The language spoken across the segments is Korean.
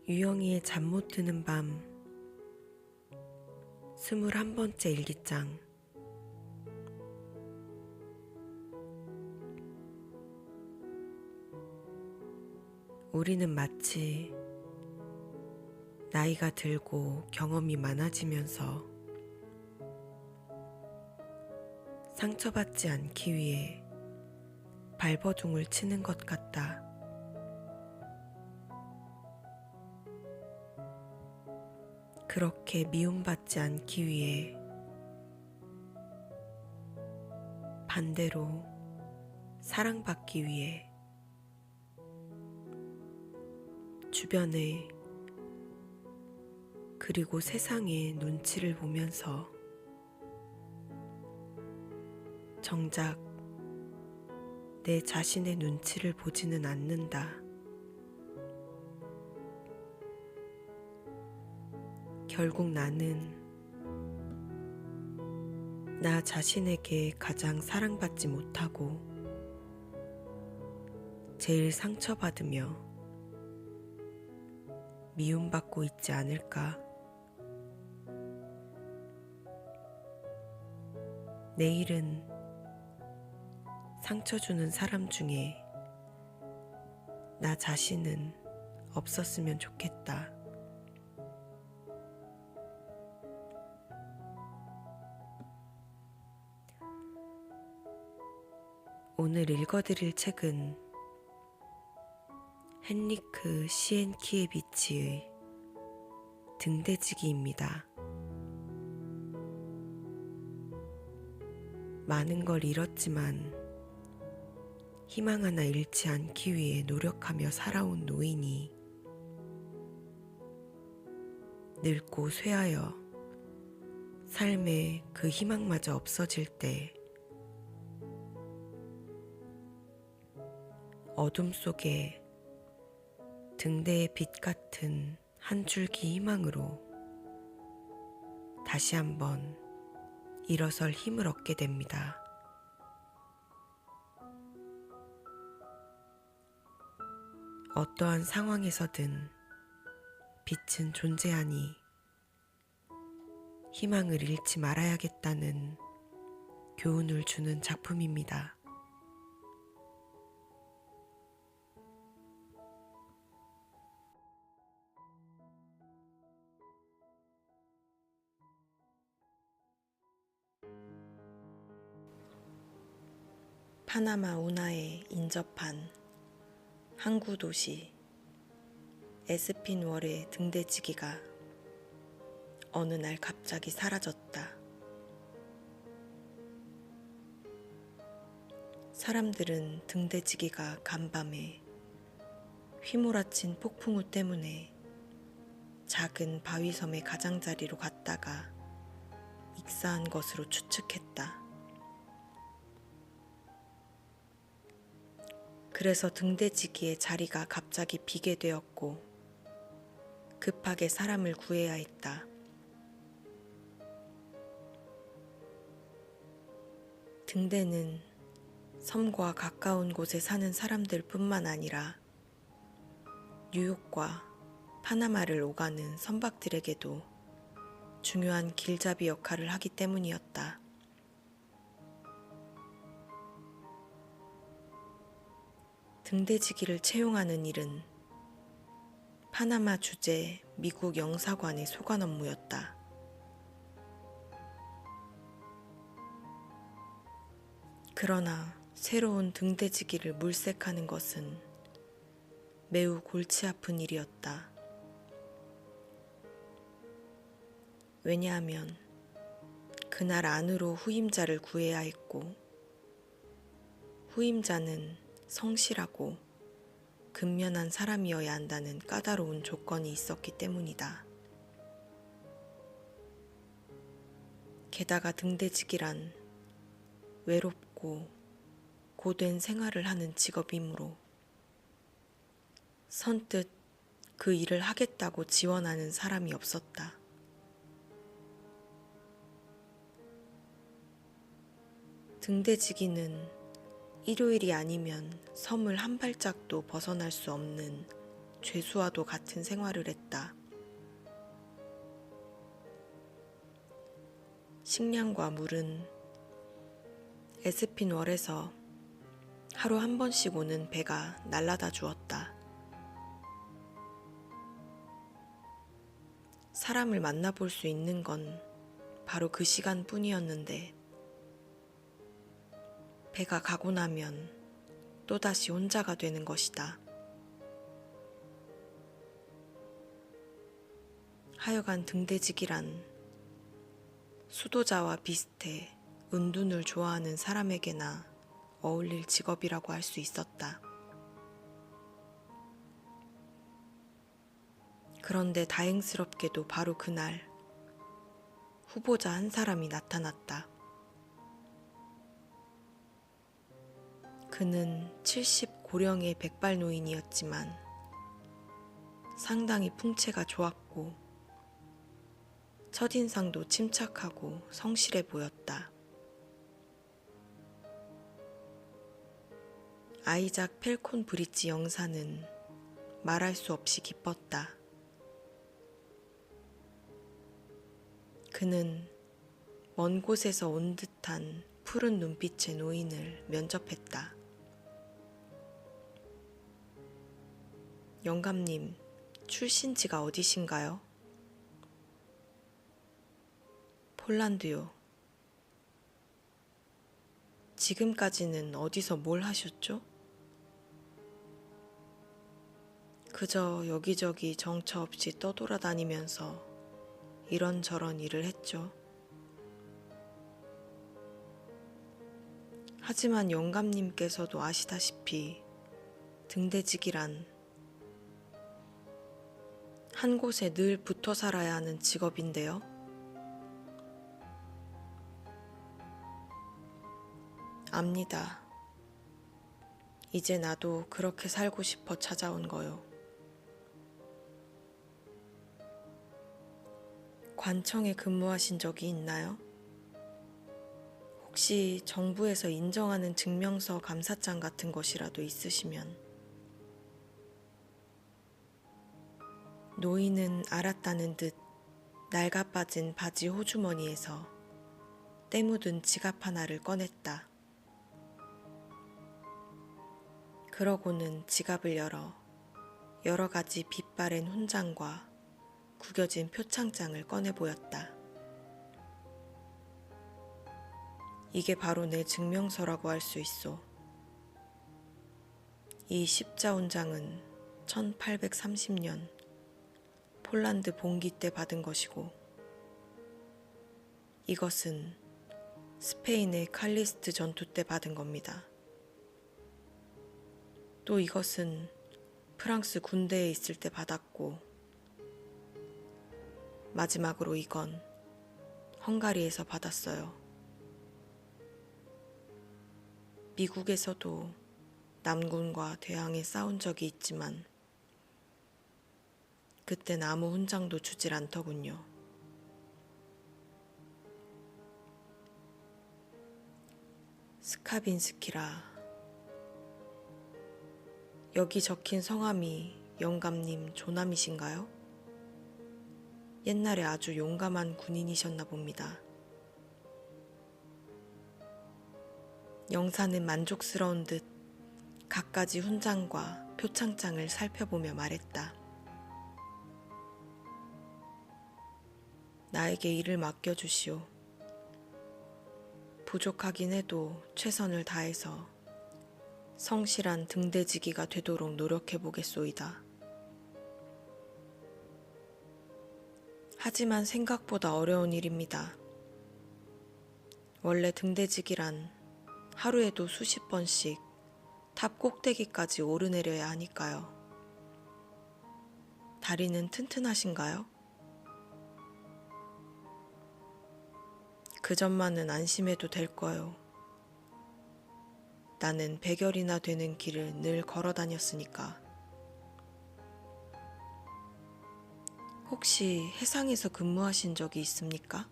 유영이의 잠 못 드는 밤 21번째 일기장. 우리는 마치 나이가 들고 경험이 많아지면서 상처받지 않기 위해 발버둥을 치는 것 같다. 그렇게 미움받지 않기 위해 반대로 사랑받기 위해 주변에 그리고 세상의 눈치를 보면서 정작 내 자신의 눈치를 보지는 않는다. 결국 나는 나 자신에게 가장 사랑받지 못하고 제일 상처받으며 미움받고 있지 않을까. 내일은 상처 주는 사람 중에 나 자신은 없었으면 좋겠다. 오늘 읽어드릴 책은 헨리크 시엔키에비치의 등대지기입니다. 많은 걸 잃었지만 희망 하나 잃지 않기 위해 노력하며 살아온 노인이 늙고 쇠하여 삶에 그 희망마저 없어질 때 어둠 속에 등대의 빛 같은 한 줄기 희망으로 다시 한번 일어설 힘을 얻게 됩니다. 어떠한 상황에서든 빛은 존재하니 희망을 잃지 말아야겠다는 교훈을 주는 작품입니다. 파나마 운하에 인접한 항구 도시 에스핀월의 등대지기가 어느 날 갑자기 사라졌다. 사람들은 등대지기가 간밤에 휘몰아친 폭풍우 때문에 작은 바위섬의 가장자리로 갔다가 익사한 것으로 추측했다. 그래서 등대지기의 자리가 갑자기 비게 되었고 급하게 사람을 구해야 했다. 등대는 섬과 가까운 곳에 사는 사람들 뿐만 아니라 뉴욕과 파나마를 오가는 선박들에게도 중요한 길잡이 역할을 하기 때문이었다. 등대지기를 채용하는 일은 파나마 주재 미국 영사관의 소관 업무였다. 그러나 새로운 등대지기를 물색하는 것은 매우 골치 아픈 일이었다. 왜냐하면 그날 안으로 후임자를 구해야 했고 후임자는 성실하고 근면한 사람이어야 한다는 까다로운 조건이 있었기 때문이다. 게다가 등대지기란 외롭고 고된 생활을 하는 직업이므로 선뜻 그 일을 하겠다고 지원하는 사람이 없었다. 등대지기는 일요일이 아니면 섬을 한 발짝도 벗어날 수 없는 죄수와도 같은 생활을 했다. 식량과 물은 에스핀월에서 하루 한 번씩 오는 배가 날라다 주었다. 사람을 만나볼 수 있는 건 바로 그 시간뿐이었는데 배가 가고 나면 또다시 혼자가 되는 것이다. 하여간 등대지기란 수도자와 비슷해 은둔을 좋아하는 사람에게나 어울릴 직업이라고 할 수 있었다. 그런데 다행스럽게도 바로 그날 후보자 한 사람이 나타났다. 그는 70 고령의 백발 노인이었지만 상당히 풍채가 좋았고 첫인상도 침착하고 성실해 보였다. 아이작 펠콘 브릿지 영사는 말할 수 없이 기뻤다. 그는 먼 곳에서 온 듯한 푸른 눈빛의 노인을 면접했다. 영감님, 출신지가 어디신가요? 폴란드요. 지금까지는 어디서 뭘 하셨죠? 그저 여기저기 정처 없이 떠돌아다니면서 이런저런 일을 했죠. 하지만 영감님께서도 아시다시피 등대지기란 한 곳에 늘 붙어 살아야 하는 직업인데요. 압니다. 이제 나도 그렇게 살고 싶어 찾아온 거요. 관청에 근무하신 적이 있나요? 혹시 정부에서 인정하는 증명서 감사장 같은 것이라도 있으시면. 노인은 알았다는 듯 낡아빠진 바지 호주머니에서 때 묻은 지갑 하나를 꺼냈다. 그러고는 지갑을 열어 여러 가지 빛바랜 훈장과 구겨진 표창장을 꺼내 보였다. 이게 바로 내 증명서라고 할 수 있어. 이 십자훈장은 1830년 폴란드 봉기 때 받은 것이고, 이것은 스페인의 칼리스트 전투 때 받은 겁니다. 또 이것은 프랑스 군대에 있을 때 받았고, 마지막으로 이건 헝가리에서 받았어요. 미국에서도 남군과 대항해 싸운 적이 있지만 그땐 아무 훈장도 주질 않더군요. 스카빈스키라. 여기 적힌 성함이 영감님 조남이신가요? 옛날에 아주 용감한 군인이셨나 봅니다. 영사는 만족스러운 듯 갖가지 훈장과 표창장을 살펴보며 말했다. 나에게 일을 맡겨주시오. 부족하긴 해도 최선을 다해서 성실한 등대지기가 되도록 노력해보겠소이다. 하지만 생각보다 어려운 일입니다. 원래 등대지기란 하루에도 수십 번씩 탑 꼭대기까지 오르내려야 하니까요. 다리는 튼튼하신가요? 그 점만은 안심해도 될 거요. 나는 100열이나 되는 길을 늘 걸어 다녔으니까. 혹시 해상에서 근무하신 적이 있습니까?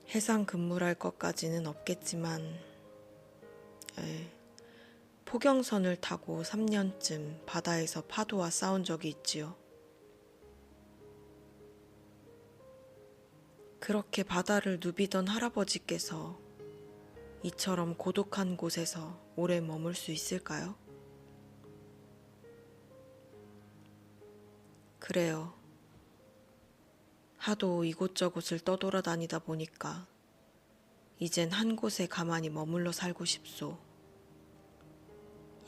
해상 근무랄 것까지는 없겠지만, 포경선을 타고 3년쯤 바다에서 파도와 싸운 적이 있지요. 그렇게 바다를 누비던 할아버지께서 이처럼 고독한 곳에서 오래 머물 수 있을까요? 그래요. 하도 이곳저곳을 떠돌아다니다 보니까 이젠 한 곳에 가만히 머물러 살고 싶소.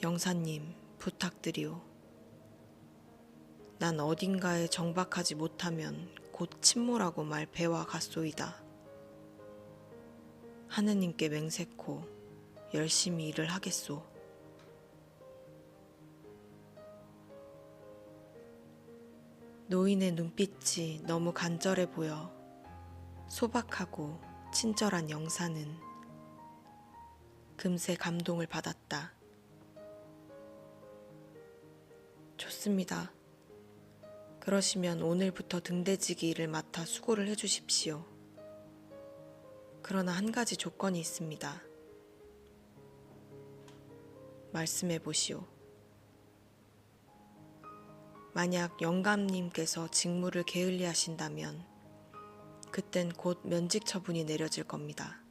영사님, 부탁드리오. 난 어딘가에 정박하지 못하면 곧 침몰하고 말 배와 같소이다. 하느님께 맹세코 열심히 일을 하겠소. 노인의 눈빛이 너무 간절해 보여 소박하고 친절한 영사는 금세 감동을 받았다. 좋습니다. 그러시면 오늘부터 등대지기 일을 맡아 수고를 해주십시오. 그러나 한 가지 조건이 있습니다. 말씀해 보시오. 만약 영감님께서 직무를 게을리하신다면 그땐 곧 면직 처분이 내려질 겁니다.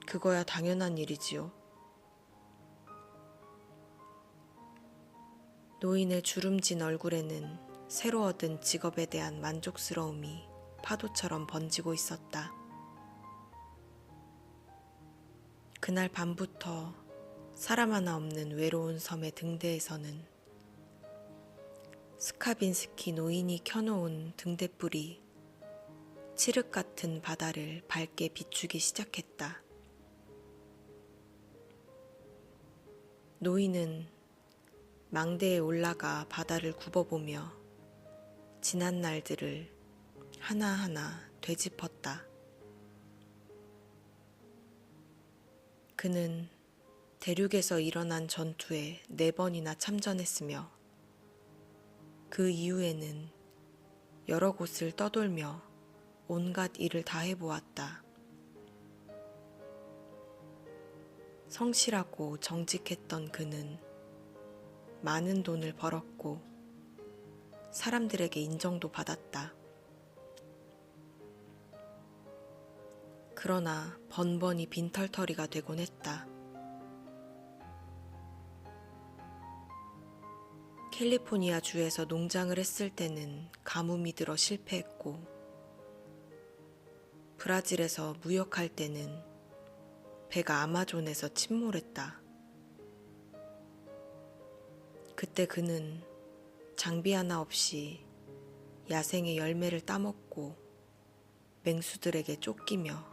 그거야 당연한 일이지요. 노인의 주름진 얼굴에는 새로 얻은 직업에 대한 만족스러움이 파도처럼 번지고 있었다. 그날 밤부터 사람 하나 없는 외로운 섬의 등대에서는 스카빈스키 노인이 켜놓은 등대불이 칠흑 같은 바다를 밝게 비추기 시작했다. 노인은 망대에 올라가 바다를 굽어보며 지난 날들을 하나하나 되짚었다. 그는 대륙에서 일어난 전투에 4번이나 참전했으며 그 이후에는 여러 곳을 떠돌며 온갖 일을 다 해보았다. 성실하고 정직했던 그는 많은 돈을 벌었고 사람들에게 인정도 받았다. 그러나 번번이 빈털터리가 되곤 했다. 캘리포니아 주에서 농장을 했을 때는 가뭄이 들어 실패했고 브라질에서 무역할 때는 배가 아마존에서 침몰했다. 그때 그는 장비 하나 없이 야생의 열매를 따먹고 맹수들에게 쫓기며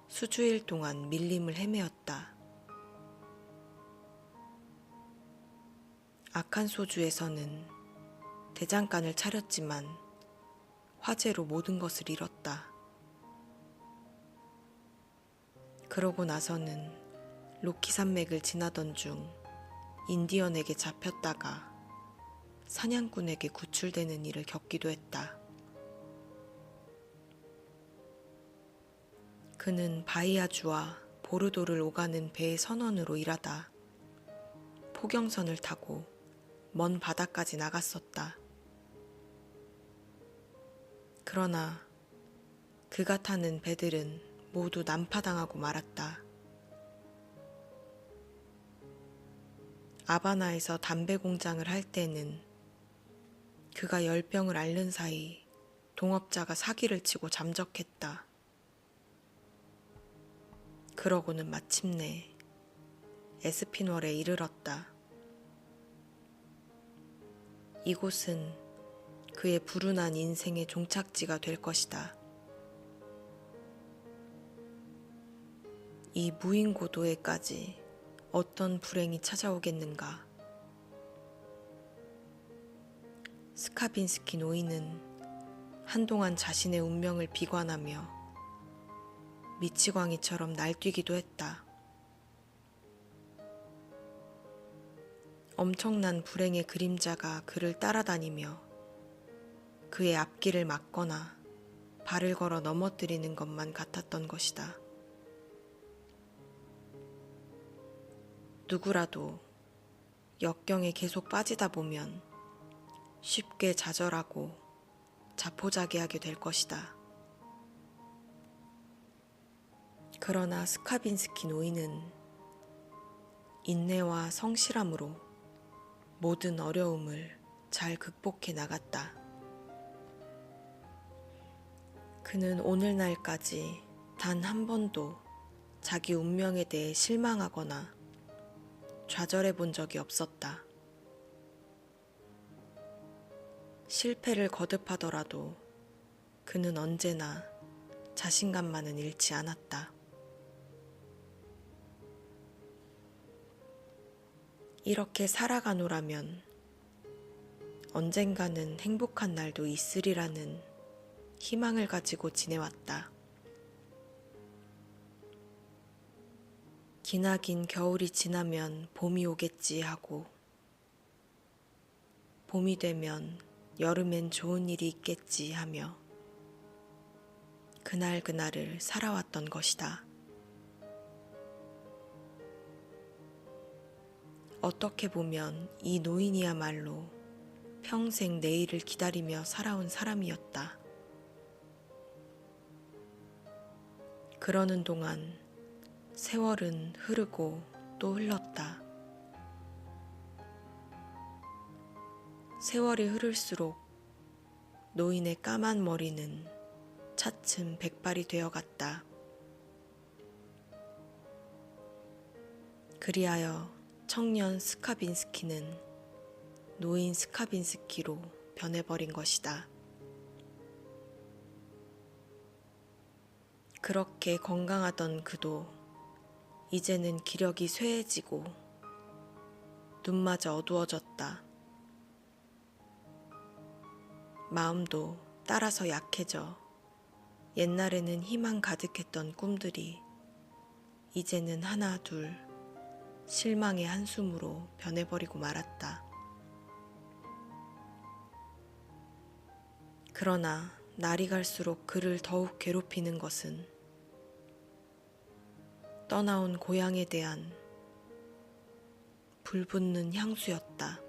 수주일 동안 밀림을 헤매었다. 아칸소주에서는 대장간을 차렸지만 화재로 모든 것을 잃었다. 그러고 나서는 로키 산맥을 지나던 중 인디언에게 잡혔다가 사냥꾼에게 구출되는 일을 겪기도 했다. 그는 바이아주와 보르도를 오가는 배의 선원으로 일하다 포경선을 타고 먼 바다까지 나갔었다. 그러나 그가 타는 배들은 모두 난파당하고 말았다. 아바나에서 담배 공장을 할 때는 그가 열병을 앓는 사이 동업자가 사기를 치고 잠적했다. 그러고는 마침내 에스피널에 이르렀다. 이곳은 그의 불운한 인생의 종착지가 될 것이다. 이 무인고도에까지 어떤 불행이 찾아오겠는가. 스카빈스키 노인은 한동안 자신의 운명을 비관하며 미치광이처럼 날뛰기도 했다. 엄청난 불행의 그림자가 그를 따라다니며 그의 앞길을 막거나 발을 걸어 넘어뜨리는 것만 같았던 것이다. 누구라도 역경에 계속 빠지다 보면 쉽게 좌절하고 자포자기하게 될 것이다. 그러나 스카빈스키 노인은 인내와 성실함으로 모든 어려움을 잘 극복해 나갔다. 그는 오늘날까지 단 한 번도 자기 운명에 대해 실망하거나 좌절해 본 적이 없었다. 실패를 거듭하더라도 그는 언제나 자신감만은 잃지 않았다. 이렇게 살아가노라면 언젠가는 행복한 날도 있으리라는 희망을 가지고 지내왔다. 기나긴 겨울이 지나면 봄이 오겠지 하고, 봄이 되면 여름엔 좋은 일이 있겠지 하며 그날그날을 살아왔던 것이다. 어떻게 보면 이 노인이야말로 평생 내일을 기다리며 살아온 사람이었다. 그러는 동안 세월은 흐르고 또 흘렀다. 세월이 흐를수록 노인의 까만 머리는 차츰 백발이 되어갔다. 그리하여 청년 스카빈스키는 노인 스카빈스키로 변해버린 것이다. 그렇게 건강하던 그도 이제는 기력이 쇠해지고 눈마저 어두워졌다. 마음도 따라서 약해져 옛날에는 희망 가득했던 꿈들이 이제는 하나 둘 실망의 한숨으로 변해버리고 말았다. 그러나 날이 갈수록 그를 더욱 괴롭히는 것은 떠나온 고향에 대한 불붙는 향수였다.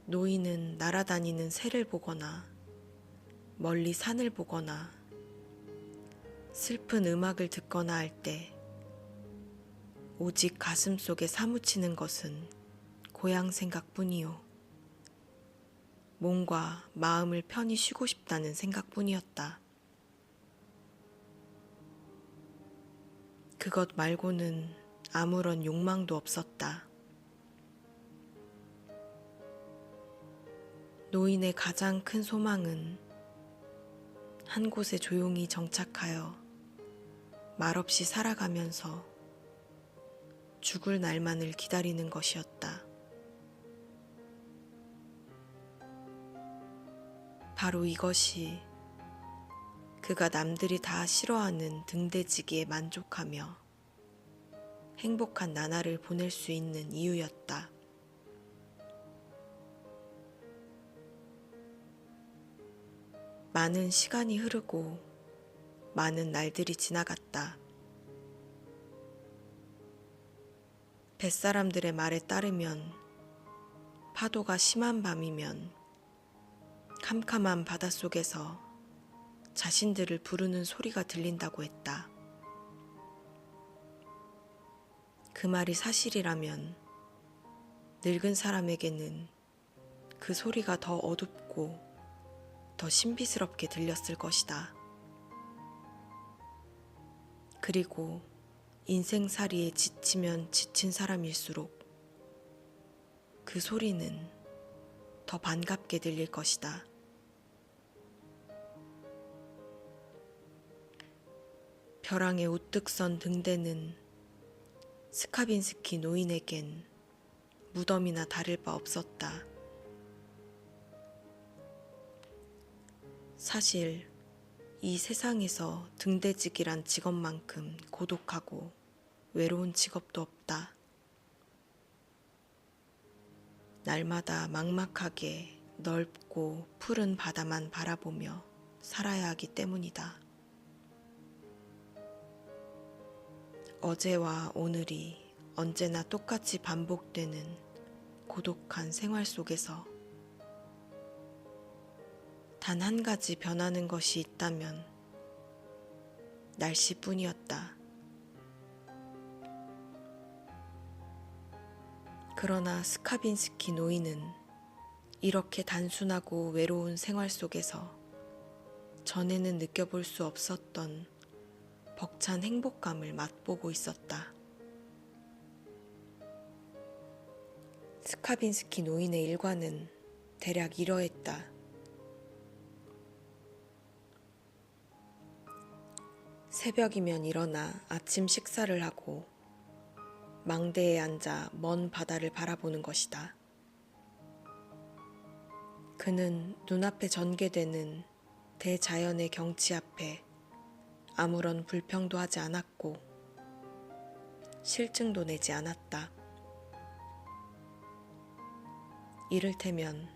노인은 날아다니는 새를 보거나 멀리 산을 보거나 슬픈 음악을 듣거나 할 때 오직 가슴속에 사무치는 것은 고향 생각뿐이요. 몸과 마음을 편히 쉬고 싶다는 생각뿐이었다. 그것 말고는 아무런 욕망도 없었다. 노인의 가장 큰 소망은 한 곳에 조용히 정착하여 말없이 살아가면서 죽을 날만을 기다리는 것이었다. 바로 이것이 그가 남들이 다 싫어하는 등대지기에 만족하며 행복한 나날을 보낼 수 있는 이유였다. 많은 시간이 흐르고 많은 날들이 지나갔다. 뱃사람들의 말에 따르면 파도가 심한 밤이면 캄캄한 바닷속에서 자신들을 부르는 소리가 들린다고 했다. 그 말이 사실이라면 늙은 사람에게는 그 소리가 더 어둡고 더 신비스럽게 들렸을 것이다. 그리고 인생살이에 지치면 지친 사람일수록 그 소리는 더 반갑게 들릴 것이다. 벼랑에 우뚝 선 등대는 스카빈스키 노인에겐 무덤이나 다를 바 없었다. 사실 이 세상에서 등대지기란 직업만큼 고독하고 외로운 직업도 없다. 날마다 막막하게 넓고 푸른 바다만 바라보며 살아야 하기 때문이다. 어제와 오늘이 언제나 똑같이 반복되는 고독한 생활 속에서 단 한 가지 변하는 것이 있다면 날씨뿐이었다. 그러나 스카빈스키 노인은 이렇게 단순하고 외로운 생활 속에서 전에는 느껴볼 수 없었던 벅찬 행복감을 맛보고 있었다. 스카빈스키 노인의 일과는 대략 이러했다. 새벽이면 일어나 아침 식사를 하고 망대에 앉아 먼 바다를 바라보는 것이다. 그는 눈앞에 전개되는 대자연의 경치 앞에 아무런 불평도 하지 않았고 실증도 내지 않았다. 이를테면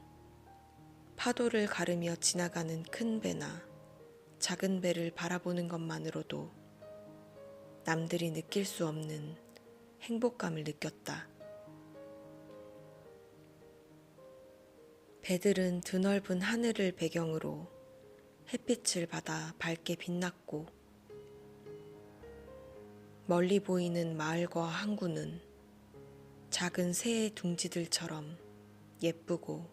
파도를 가르며 지나가는 큰 배나 작은 배를 바라보는 것만으로도 남들이 느낄 수 없는 행복감을 느꼈다. 배들은 드넓은 하늘을 배경으로 햇빛을 받아 밝게 빛났고 멀리 보이는 마을과 항구는 작은 새의 둥지들처럼 예쁘고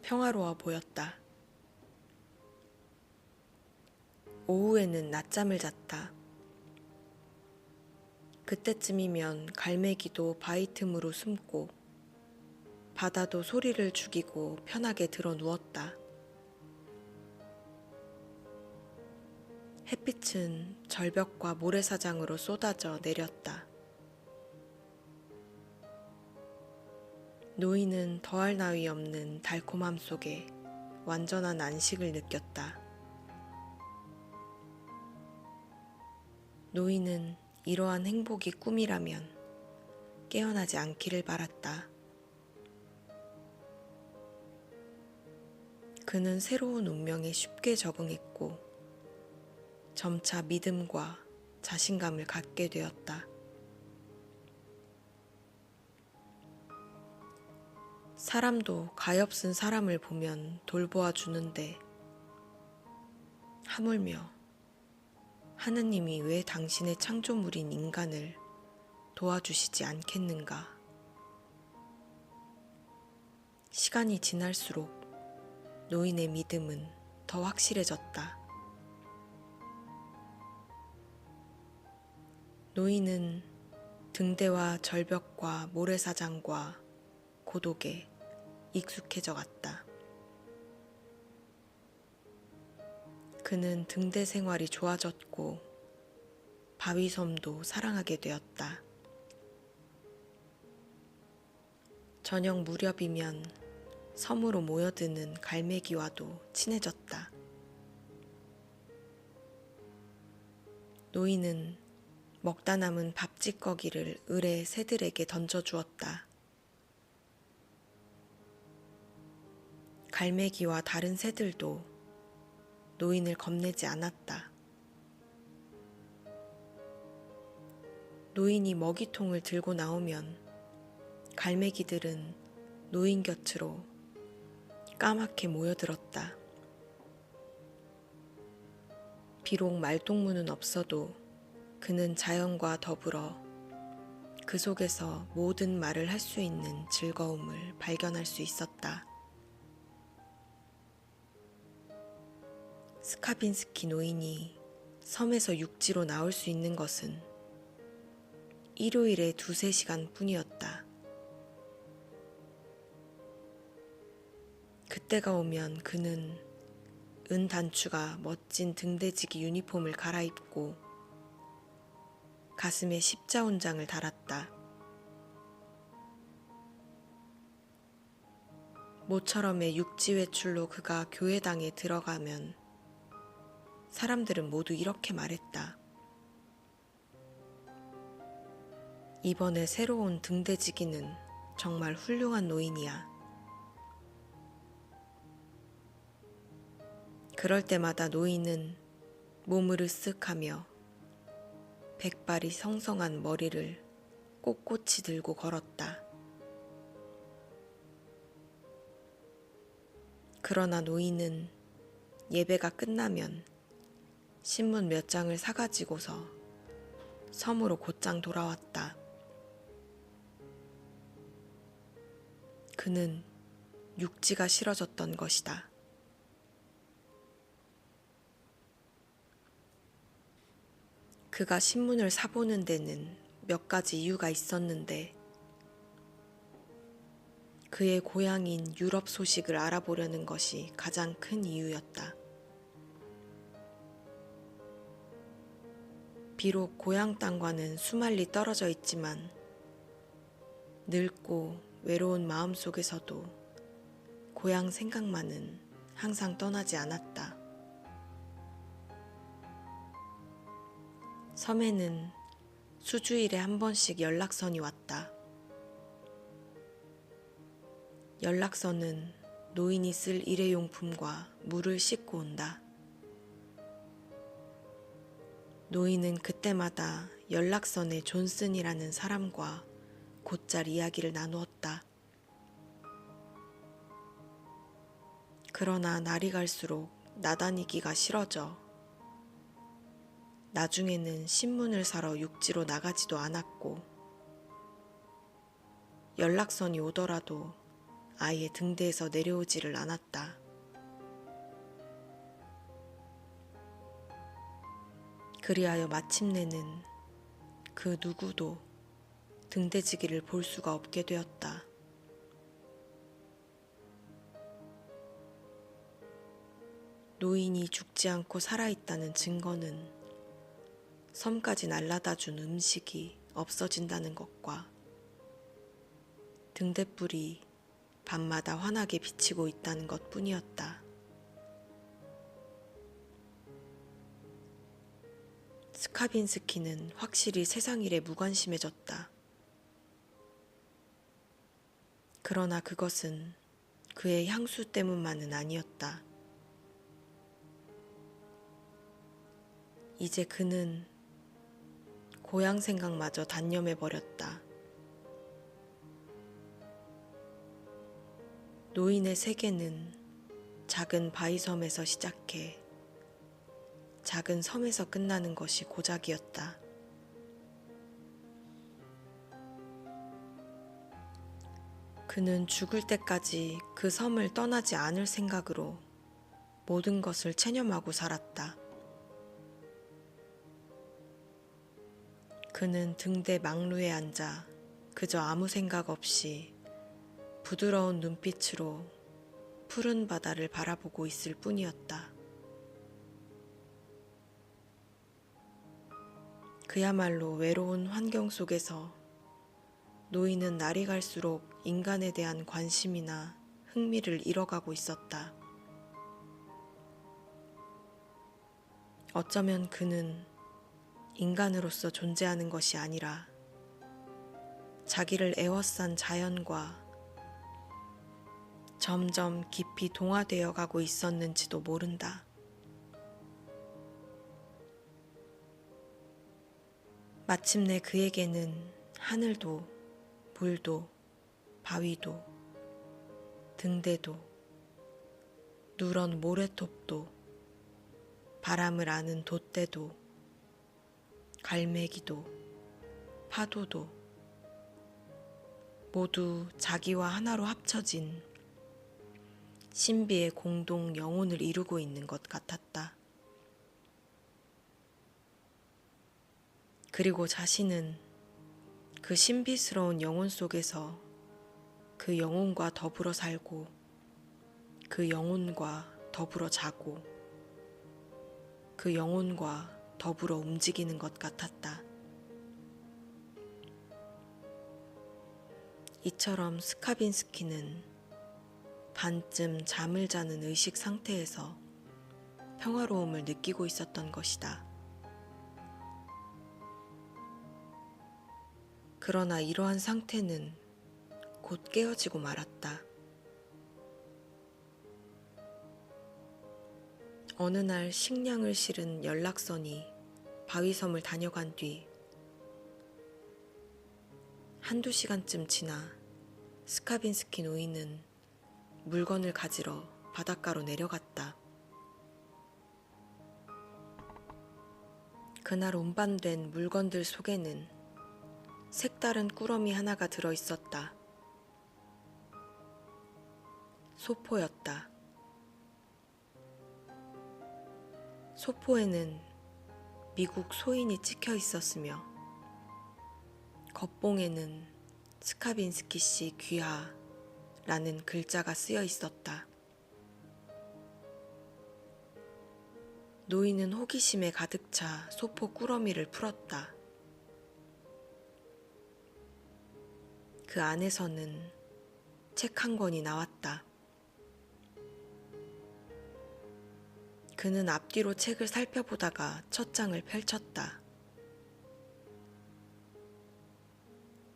평화로워 보였다. 오후에는 낮잠을 잤다. 그때쯤이면 갈매기도 바위 틈으로 숨고 바다도 소리를 죽이고 편하게 들어 누웠다. 햇빛은 절벽과 모래사장으로 쏟아져 내렸다. 노인은 더할 나위 없는 달콤함 속에 완전한 안식을 느꼈다. 노인은 이러한 행복이 꿈이라면 깨어나지 않기를 바랐다. 그는 새로운 운명에 쉽게 적응했고 점차 믿음과 자신감을 갖게 되었다. 사람도 가엾은 사람을 보면 돌보아 주는데 하물며 하느님이 왜 당신의 창조물인 인간을 도와주시지 않겠는가? 시간이 지날수록 노인의 믿음은 더 확실해졌다. 노인은 등대와 절벽과 모래사장과 고독에 익숙해져 갔다. 그는 등대 생활이 좋아졌고 바위섬도 사랑하게 되었다. 저녁 무렵이면 섬으로 모여드는 갈매기와도 친해졌다. 노인은 먹다 남은 밥찌꺼기를 을의 새들에게 던져주었다. 갈매기와 다른 새들도 노인을 겁내지 않았다. 노인이 먹이통을 들고 나오면 갈매기들은 노인 곁으로 까맣게 모여들었다. 비록 말동무는 없어도 그는 자연과 더불어 그 속에서 모든 말을 할 수 있는 즐거움을 발견할 수 있었다. 스카빈스키 노인이 섬에서 육지로 나올 수 있는 것은 일요일에 2-3시간 뿐이었다. 그때가 오면 그는 은 단추가 멋진 등대지기 유니폼을 갈아입고 가슴에 십자훈장을 달았다. 모처럼의 육지 외출로 그가 교회당에 들어가면 사람들은 모두 이렇게 말했다. 이번에 새로 온 등대지기는 정말 훌륭한 노인이야. 그럴 때마다 노인은 몸을 으쓱하며 백발이 성성한 머리를 꼿꼿이 들고 걸었다. 그러나 노인은 예배가 끝나면 신문 몇 장을 사가지고서 섬으로 곧장 돌아왔다. 그는 육지가 싫어졌던 것이다. 그가 신문을 사보는 데는 몇 가지 이유가 있었는데 그의 고향인 유럽 소식을 알아보려는 것이 가장 큰 이유였다. 비록 고향 땅과는 수만리 떨어져 있지만 늙고 외로운 마음 속에서도 고향 생각만은 항상 떠나지 않았다. 섬에는 수주일에 한 번씩 연락선이 왔다. 연락선은 노인이 쓸 일회용품과 물을 싣고 온다. 노인은 그때마다 연락선의 존슨이라는 사람과 곧잘 이야기를 나누었다. 그러나 날이 갈수록 나다니기가 싫어져 나중에는 신문을 사러 육지로 나가지도 않았고 연락선이 오더라도 아예 등대에서 내려오지를 않았다. 그리하여 마침내는 그 누구도 등대지기를 볼 수가 없게 되었다. 노인이 죽지 않고 살아있다는 증거는 섬까지 날라다 준 음식이 없어진다는 것과 등대불이 밤마다 환하게 비치고 있다는 것 뿐이었다. 스카빈스키는 확실히 세상 일에 무관심해졌다. 그러나 그것은 그의 향수 때문만은 아니었다. 이제 그는 고향 생각마저 단념해버렸다. 노인의 세계는 작은 바위섬에서 시작해 작은 섬에서 끝나는 것이 고작이었다. 그는 죽을 때까지 그 섬을 떠나지 않을 생각으로 모든 것을 체념하고 살았다. 그는 등대 망루에 앉아 그저 아무 생각 없이 부드러운 눈빛으로 푸른 바다를 바라보고 있을 뿐이었다. 그야말로 외로운 환경 속에서 노인은 날이 갈수록 인간에 대한 관심이나 흥미를 잃어가고 있었다. 어쩌면 그는 인간으로서 존재하는 것이 아니라 자기를 에워싼 자연과 점점 깊이 동화되어 가고 있었는지도 모른다. 마침내 그에게는 하늘도, 물도, 바위도, 등대도, 누런 모래톱도, 바람을 아는 돛대도, 갈매기도, 파도도 모두 자기와 하나로 합쳐진 신비의 공동 영혼을 이루고 있는 것 같았다. 그리고 자신은 그 신비스러운 영혼 속에서 그 영혼과 더불어 살고 그 영혼과 더불어 자고 그 영혼과 더불어 움직이는 것 같았다. 이처럼 스카빈스키는 반쯤 잠을 자는 의식 상태에서 평화로움을 느끼고 있었던 것이다. 그러나 이러한 상태는 곧 깨어지고 말았다. 어느 날 식량을 실은 연락선이 바위섬을 다녀간 뒤 한두 시간쯤 지나 스카빈스키 노인은 물건을 가지러 바닷가로 내려갔다. 그날 운반된 물건들 속에는 색다른 꾸러미 하나가 들어있었다. 소포였다. 소포에는 미국 소인이 찍혀 있었으며 겉봉에는 스카빈스키 씨 귀하라는 글자가 쓰여 있었다. 노인은 호기심에 가득 차 소포 꾸러미를 풀었다. 그 안에서는 책 한 권이 나왔다. 그는 앞뒤로 책을 살펴보다가 첫 장을 펼쳤다.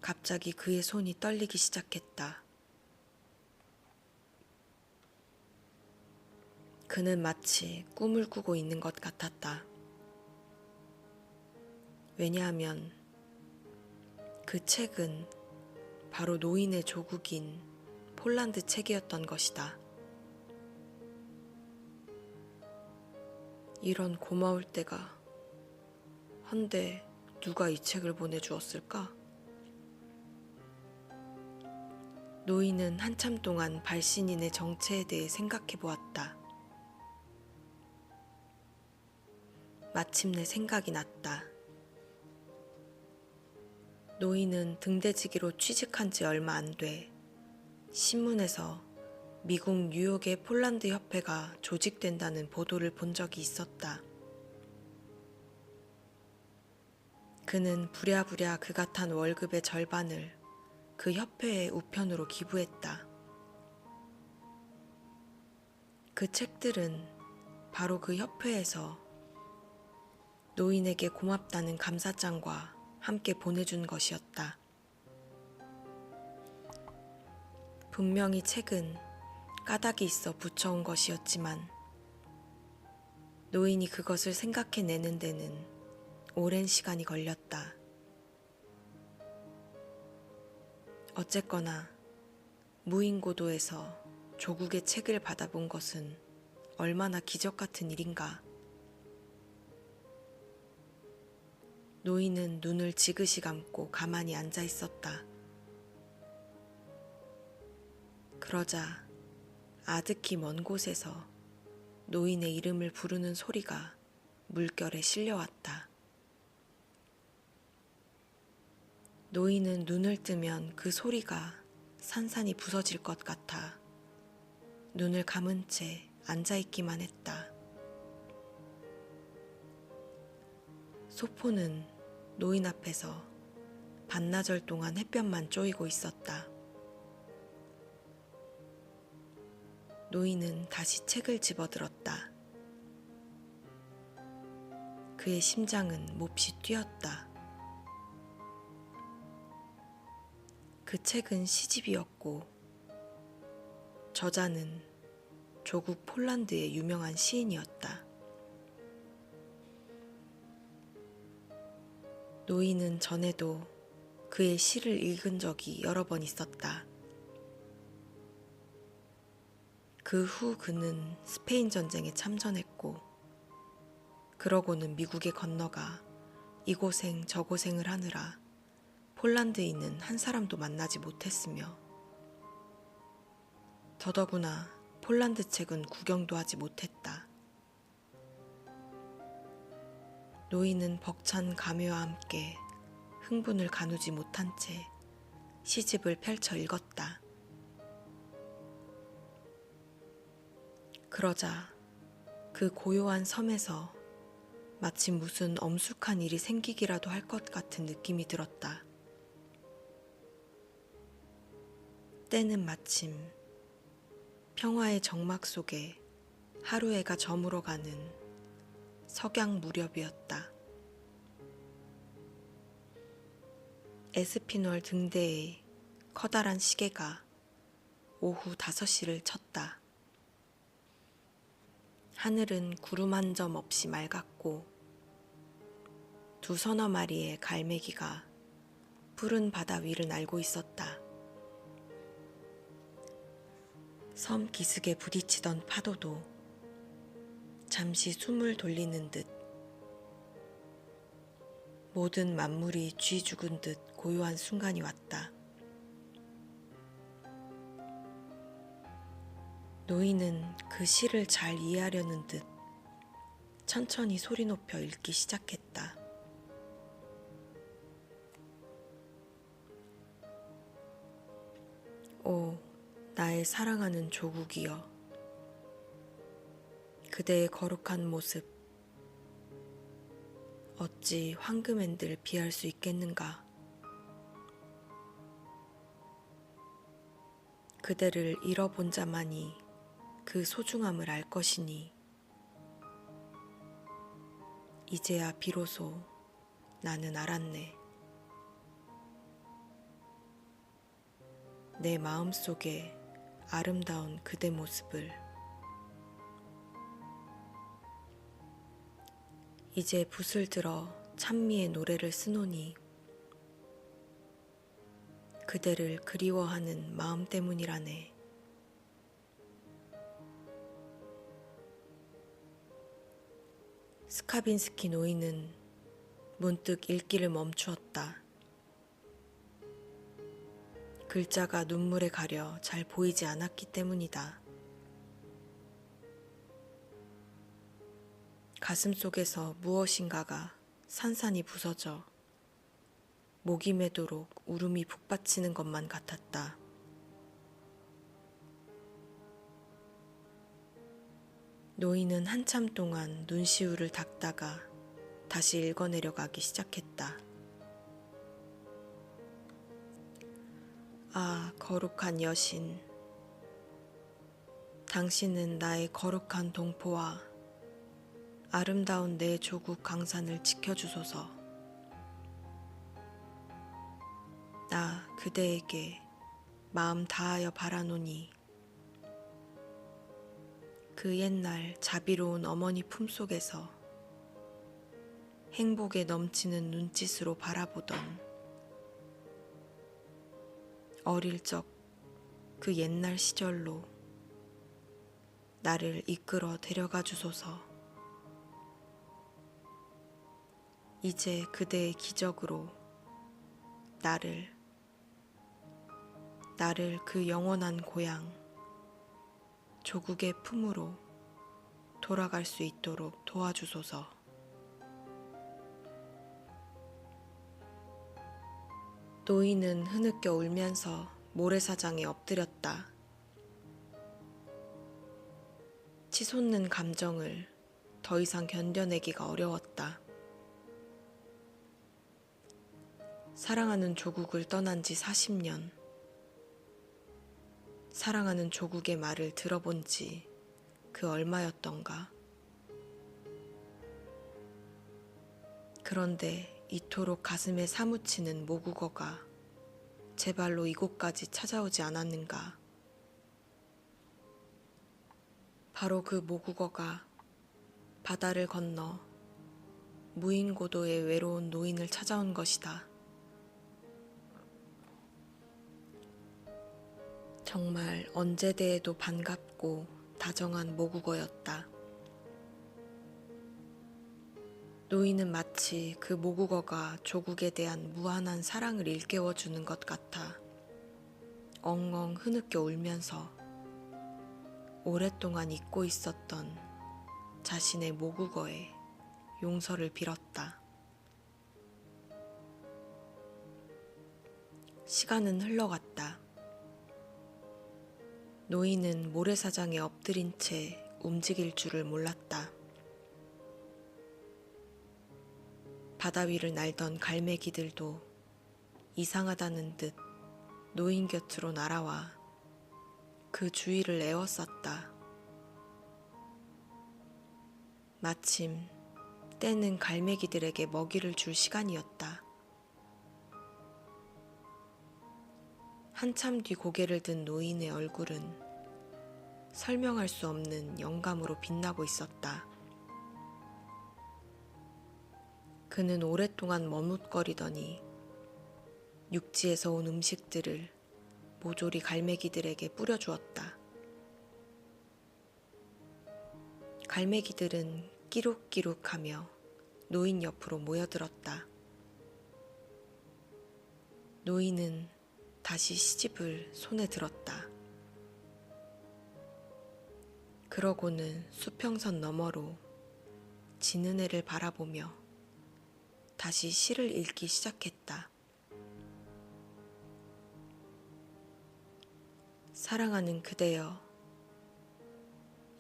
갑자기 그의 손이 떨리기 시작했다. 그는 마치 꿈을 꾸고 있는 것 같았다. 왜냐하면 그 책은 바로 노인의 조국인 폴란드 책이었던 것이다. 이런 고마울 때가 헌데 누가 이 책을 보내주었을까? 노인은 한참 동안 발신인의 정체에 대해 생각해 보았다. 마침내 생각이 났다. 노인은 등대지기로 취직한 지 얼마 안 돼 신문에서 미국 뉴욕의 폴란드 협회가 조직된다는 보도를 본 적이 있었다. 그는 부랴부랴 그가 탄 월급의 절반을 그 협회의 우편으로 기부했다. 그 책들은 바로 그 협회에서 노인에게 고맙다는 감사장과 함께 보내준 것이었다. 분명히 책은 까닭이 있어 붙여온 것이었지만 노인이 그것을 생각해내는 데는 오랜 시간이 걸렸다. 어쨌거나 무인고도에서 조국의 책을 받아본 것은 얼마나 기적 같은 일인가. 노인은 눈을 지그시 감고 가만히 앉아 있었다. 그러자 아득히 먼 곳에서 노인의 이름을 부르는 소리가 물결에 실려왔다. 노인은 눈을 뜨면 그 소리가 산산이 부서질 것 같아 눈을 감은 채 앉아있기만 했다. 소포는 노인 앞에서 반나절 동안 햇볕만 쬐이고 있었다. 노인은 다시 책을 집어들었다. 그의 심장은 몹시 뛰었다. 그 책은 시집이었고 저자는 조국 폴란드의 유명한 시인이었다. 노인은 전에도 그의 시를 읽은 적이 여러 번 있었다. 그 후 그는 스페인 전쟁에 참전했고 그러고는 미국에 건너가 이고생 저고생을 하느라 폴란드에 있는 한 사람도 만나지 못했으며 더더구나 폴란드 책은 구경도 하지 못했다. 노인은 벅찬 감회와 함께 흥분을 가누지 못한 채 시집을 펼쳐 읽었다. 그러자 그 고요한 섬에서 마치 무슨 엄숙한 일이 생기기라도 할 것 같은 느낌이 들었다. 때는 마침 평화의 정막 속에 하루해가 저물어가는 석양 무렵이었다. 에스피널 등대에 커다란 시계가 오후 5시를 쳤다. 하늘은 구름 한 점 없이 맑았고 두서너 마리의 갈매기가 푸른 바다 위를 날고 있었다. 섬 기슭에 부딪히던 파도도 잠시 숨을 돌리는 듯 모든 만물이 쥐 죽은 듯 고요한 순간이 왔다. 노인은 그 시를 잘 이해하려는 듯 천천히 소리 높여 읽기 시작했다. 오, 나의 사랑하는 조국이여. 그대의 거룩한 모습, 어찌 황금엔들 비할 수 있겠는가. 그대를 잃어본 자만이 그 소중함을 알 것이니 이제야 비로소 나는 알았네. 내 마음속에 아름다운 그대 모습을. 이제 붓을 들어 찬미의 노래를 쓰노니 그대를 그리워하는 마음 때문이라네. 스카빈스키 노인은 문득 읽기를 멈추었다. 글자가 눈물에 가려 잘 보이지 않았기 때문이다. 가슴 속에서 무엇인가가 산산이 부서져 목이 매도록 울음이 북받치는 것만 같았다. 노인은 한참 동안 눈시울을 닦다가 다시 읽어내려가기 시작했다. 아, 거룩한 여신. 당신은 나의 거룩한 동포와 아름다운 내 조국 강산을 지켜주소서. 나 그대에게 마음 다하여 바라노니 그 옛날 자비로운 어머니 품속에서 행복에 넘치는 눈짓으로 바라보던 어릴 적 그 옛날 시절로 나를 이끌어 데려가 주소서. 이제 그대의 기적으로 나를 그 영원한 고향 조국의 품으로 돌아갈 수 있도록 도와주소서. 노인은 흐느껴 울면서 모래사장에 엎드렸다. 치솟는 감정을 더 이상 견뎌내기가 어려웠다. 사랑하는 조국을 떠난 지 40년. 사랑하는 조국의 말을 들어본 지 그 얼마였던가. 그런데 이토록 가슴에 사무치는 모국어가 제발로 이곳까지 찾아오지 않았는가. 바로 그 모국어가 바다를 건너 무인고도의 외로운 노인을 찾아온 것이다. 정말 언제 대해도 반갑고 다정한 모국어였다. 노인은 마치 그 모국어가 조국에 대한 무한한 사랑을 일깨워주는 것 같아 엉엉 흐느껴 울면서 오랫동안 잊고 있었던 자신의 모국어에 용서를 빌었다. 시간은 흘러갔다. 노인은 모래사장에 엎드린 채 움직일 줄을 몰랐다. 바다 위를 날던 갈매기들도 이상하다는 듯 노인 곁으로 날아와 그 주위를 에워쌌다. 마침 때는 갈매기들에게 먹이를 줄 시간이었다. 한참 뒤 고개를 든 노인의 얼굴은 설명할 수 없는 영감으로 빛나고 있었다. 그는 오랫동안 머뭇거리더니 육지에서 온 음식들을 모조리 갈매기들에게 뿌려주었다. 갈매기들은 끼룩끼룩하며 노인 옆으로 모여들었다. 노인은 다시 시집을 손에 들었다. 그러고는 수평선 너머로 지는 해를 바라보며 다시 시를 읽기 시작했다. 사랑하는 그대여,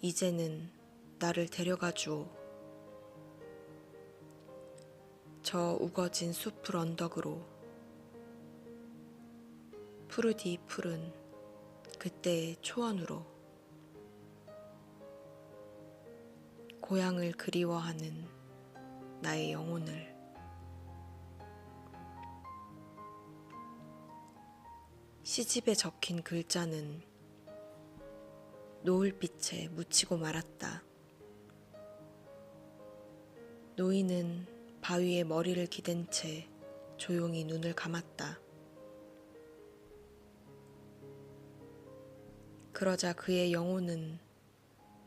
이제는 나를 데려가 주오. 저 우거진 숲풀 언덕으로 푸르디 푸른 그때의 초원으로 고향을 그리워하는 나의 영혼을. 시집에 적힌 글자는 노을빛에 묻히고 말았다. 노인은 바위에 머리를 기댄 채 조용히 눈을 감았다. 그러자 그의 영혼은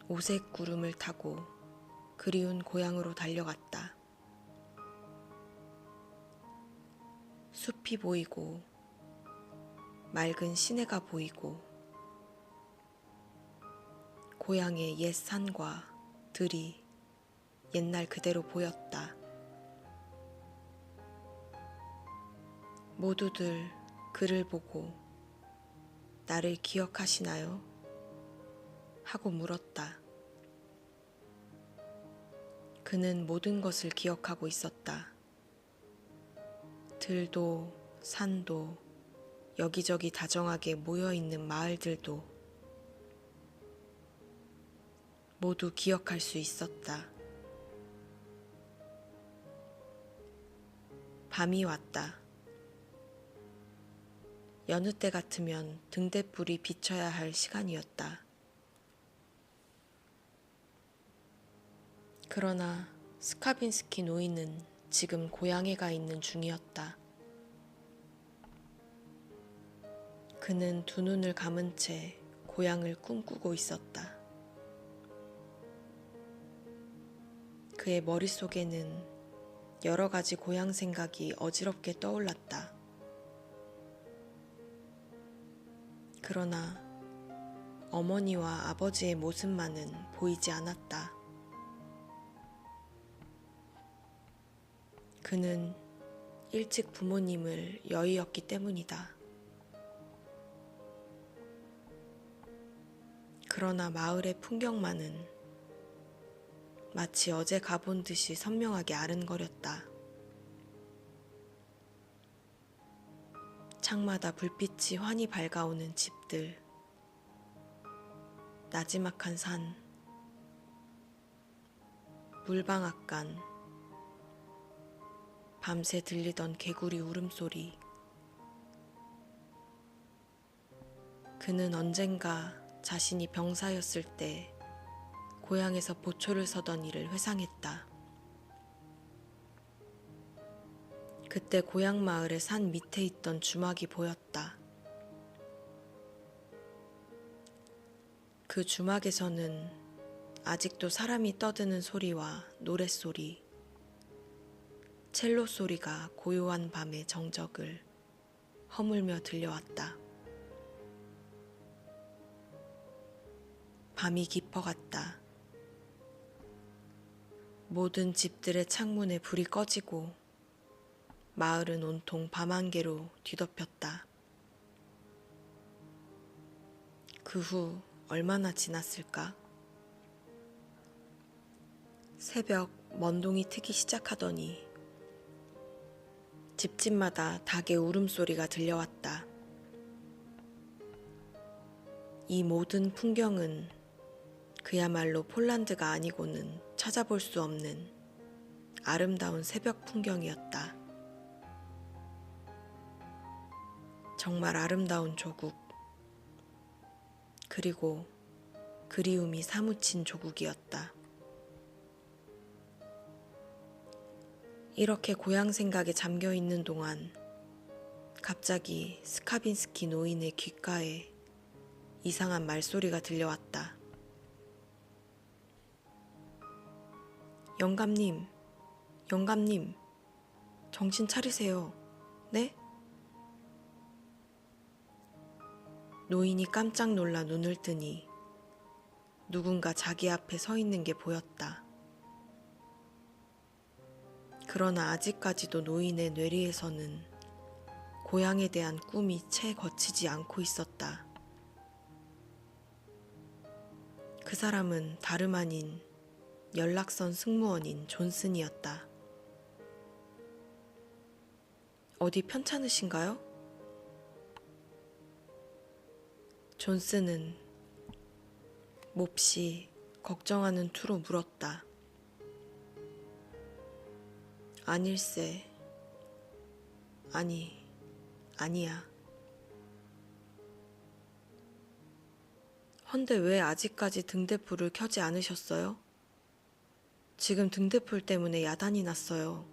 오색 구름을 타고 그리운 고향으로 달려갔다. 숲이 보이고 맑은 시내가 보이고 고향의 옛 산과 들이 옛날 그대로 보였다. 모두들 그를 보고 나를 기억하시나요? 하고 물었다. 그는 모든 것을 기억하고 있었다. 들도 산도 여기저기 다정하게 모여있는 마을들도 모두 기억할 수 있었다. 밤이 왔다. 여느 때 같으면 등대불이 비춰야 할 시간이었다. 그러나 스카빈스키 노인은 지금 고향에 가 있는 중이었다. 그는 두 눈을 감은 채 고향을 꿈꾸고 있었다. 그의 머릿속에는 여러 가지 고향 생각이 어지럽게 떠올랐다. 그러나 어머니와 아버지의 모습만은 보이지 않았다. 그는 일찍 부모님을 여의었기 때문이다. 그러나 마을의 풍경만은 마치 어제 가본 듯이 선명하게 아른거렸다. 창마다 불빛이 환히 밝아오는 집들, 나지막한 산, 물방앗간, 밤새 들리던 개구리 울음소리. 그는 언젠가 자신이 병사였을 때 고향에서 보초를 서던 일을 회상했다. 그때 고향 마을의 산 밑에 있던 주막이 보였다. 그 주막에서는 아직도 사람이 떠드는 소리와 노랫소리, 첼로 소리가 고요한 밤의 정적을 허물며 들려왔다. 밤이 깊어갔다. 모든 집들의 창문에 불이 꺼지고 마을은 온통 밤안개로 뒤덮였다. 그 후 얼마나 지났을까? 새벽 먼동이 트기 시작하더니 집집마다 닭의 울음소리가 들려왔다. 이 모든 풍경은 그야말로 폴란드가 아니고는 찾아볼 수 없는 아름다운 새벽 풍경이었다. 정말 아름다운 조국, 그리고 그리움이 사무친 조국이었다. 이렇게 고향 생각에 잠겨 있는 동안 갑자기 스카빈스키 노인의 귓가에 이상한 말소리가 들려왔다. 영감님, 영감님, 정신 차리세요. 네? 노인이 깜짝 놀라 눈을 뜨니 누군가 자기 앞에 서 있는 게 보였다. 그러나 아직까지도 노인의 뇌리에서는 고향에 대한 꿈이 채 거치지 않고 있었다. 그 사람은 다름 아닌 연락선 승무원인 존슨이었다. 어디 편찮으신가요? 존슨은 몹시 걱정하는 투로 물었다. 아닐세. 아니야. 헌데 왜 아직까지 등대불을 켜지 않으셨어요? 지금 등대불 때문에 야단이 났어요.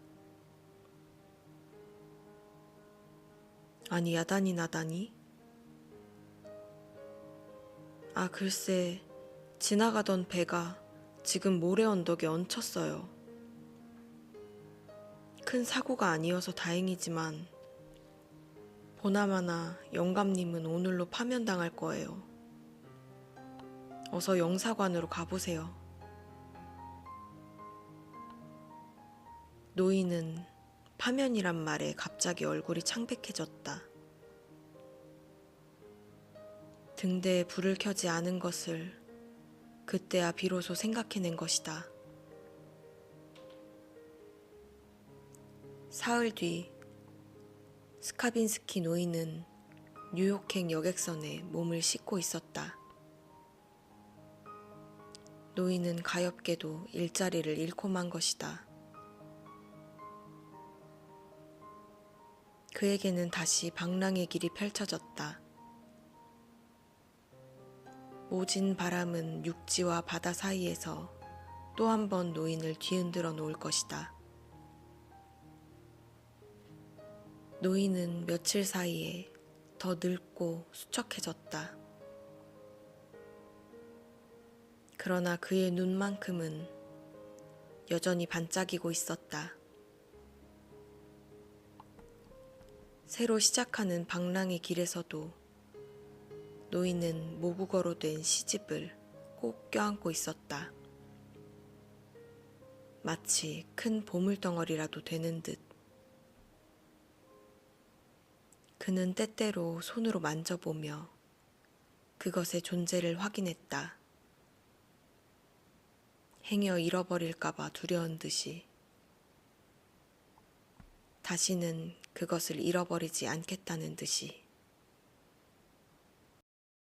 아니, 야단이 나다니? 아, 글쎄, 지나가던 배가 지금 모래 언덕에 얹혔어요. 큰 사고가 아니어서 다행이지만 보나마나 영감님은 오늘로 파면당할 거예요. 어서 영사관으로 가보세요. 노인은 파면이란 말에 갑자기 얼굴이 창백해졌다. 등대에 불을 켜지 않은 것을 그때야 비로소 생각해낸 것이다. 사흘 뒤 스카빈스키 노인은 뉴욕행 여객선에 몸을 싣고 있었다. 노인은 가엾게도 일자리를 잃고 만 것이다. 그에게는 다시 방랑의 길이 펼쳐졌다. 모진 바람은 육지와 바다 사이에서 또 한 번 노인을 뒤흔들어 놓을 것이다. 노인은 며칠 사이에 더 늙고 수척해졌다. 그러나 그의 눈만큼은 여전히 반짝이고 있었다. 새로 시작하는 방랑의 길에서도 노인은 모국어로 된 시집을 꼭 껴안고 있었다. 마치 큰 보물덩어리라도 되는 듯. 그는 때때로 손으로 만져보며 그것의 존재를 확인했다. 행여 잃어버릴까봐 두려운 듯이. 다시는 그것을 잃어버리지 않겠다는 듯이.